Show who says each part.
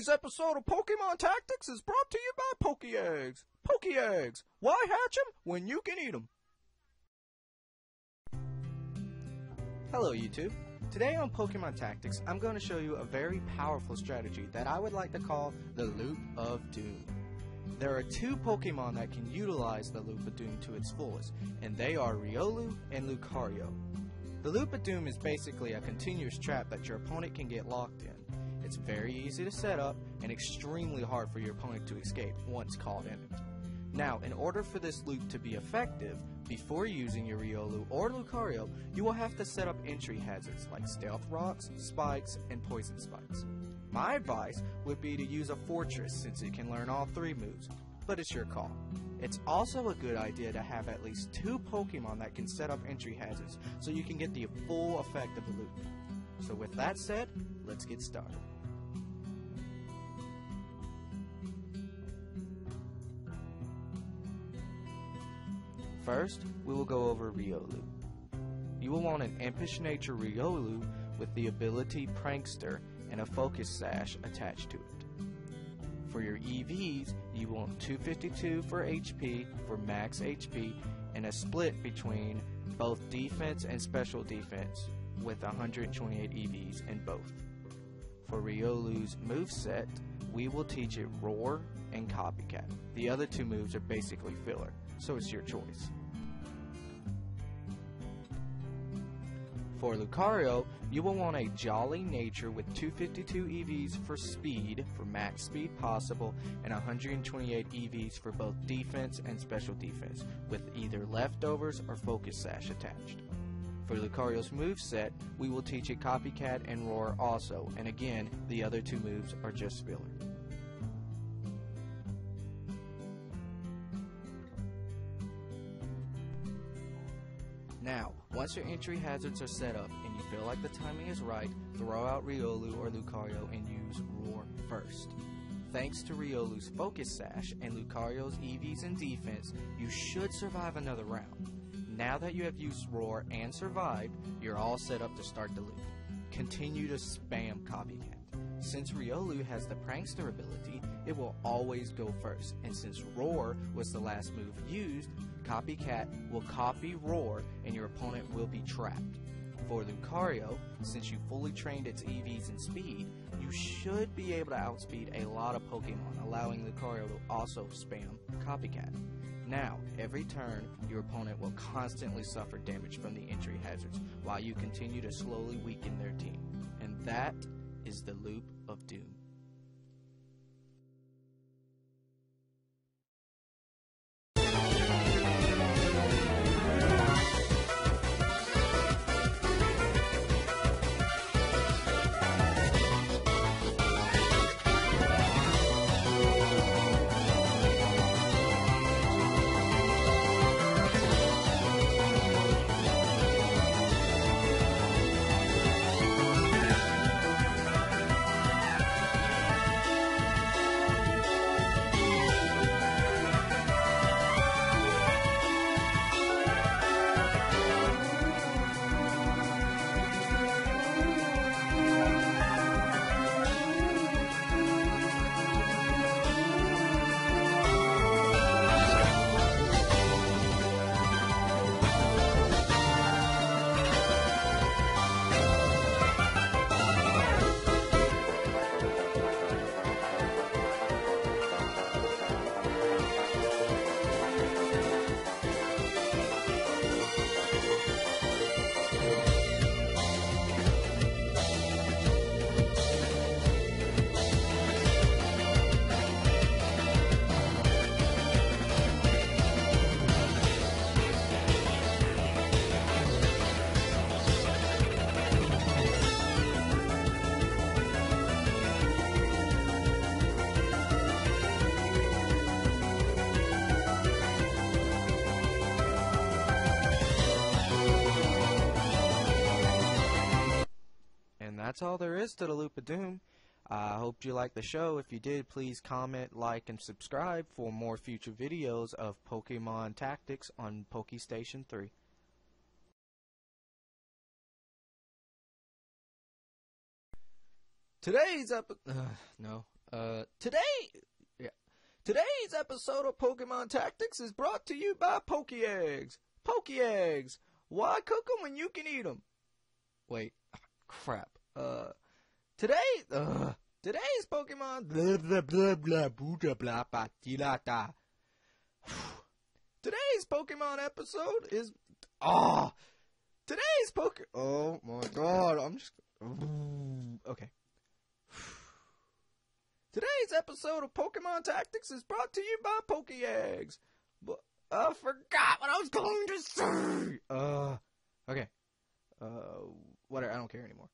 Speaker 1: Today's episode of Pokemon Tactics is brought to you by Pokeeggs. Pokeeggs, why hatch 'em when you can eat 'em? Hello YouTube. Today on Pokemon Tactics, I'm going to show you a very powerful strategy that I would like to call the Loop of Doom. There are two Pokemon that can utilize the Loop of Doom to its fullest, and they are Riolu and Lucario. The Loop of Doom is basically a continuous trap that your opponent can get locked in. It's very easy to set up and extremely hard for your opponent to escape once caught in it. Now, in order for this loop to be effective, before using your Riolu or Lucario, you will have to set up entry hazards like stealth rocks, spikes, and poison spikes. My advice would be to use a fortress since it can learn all three moves, but it's your call. It's also a good idea to have at least two Pokemon that can set up entry hazards so you can get the full effect of the loop. So with that said, let's get started. First, we will go over Riolu. You will want an Impish Nature Riolu with the ability Prankster and a Focus Sash attached to it. For your EVs, you want 252 for HP for max HP and a split between both defense and special defense with 128 EVs in both. For Riolu's moveset, we will teach it Roar and Copycat. The other two moves are basically filler, so it's your choice. For Lucario, you will want a Jolly Nature with 252 EVs for speed, for max speed possible, and 128 EVs for both defense and special defense, with either leftovers or Focus Sash attached. For Lucario's moveset, we will teach it Copycat and Roar also, and again, the other two moves are just filler. Now, once your entry hazards are set up and you feel like the timing is right, throw out Riolu or Lucario and use Roar first. Thanks to Riolu's Focus Sash and Lucario's EVs and defense, you should survive another round. Now that you have used Roar and survived, you're all set up to start the loop. Continue to spam Copycat. Since Riolu has the Prankster ability, it will always go first, and since Roar was the last move used, Copycat will copy Roar and your opponent will be trapped. For Lucario, since you fully trained its EVs and speed, you should be able to outspeed a lot of Pokemon, allowing Lucario to also spam Copycat. Now, every turn, your opponent will constantly suffer damage from the entry hazards, while you continue to slowly weaken their team. And that is the Loop of Doom. That's all there is to the Loop of Doom. I hope you liked the show. If you did, please comment, like, and subscribe for more future videos of Pokemon Tactics on PokeStation 3. Today's no. Today's episode of Pokemon Tactics is brought to you by Pokeeggs. Pokeeggs. Why cook them when you can eat them? Wait, crap. Today's Pokemon. Blah blah blah blah blah blah blah blah blah. Today's Pokemon episode is. Today's Oh my god! I'm just. Okay. Today's episode of Pokemon Tactics is brought to you by Pokeeggs. But I forgot what I was going to say. Okay. Whatever. I don't care anymore.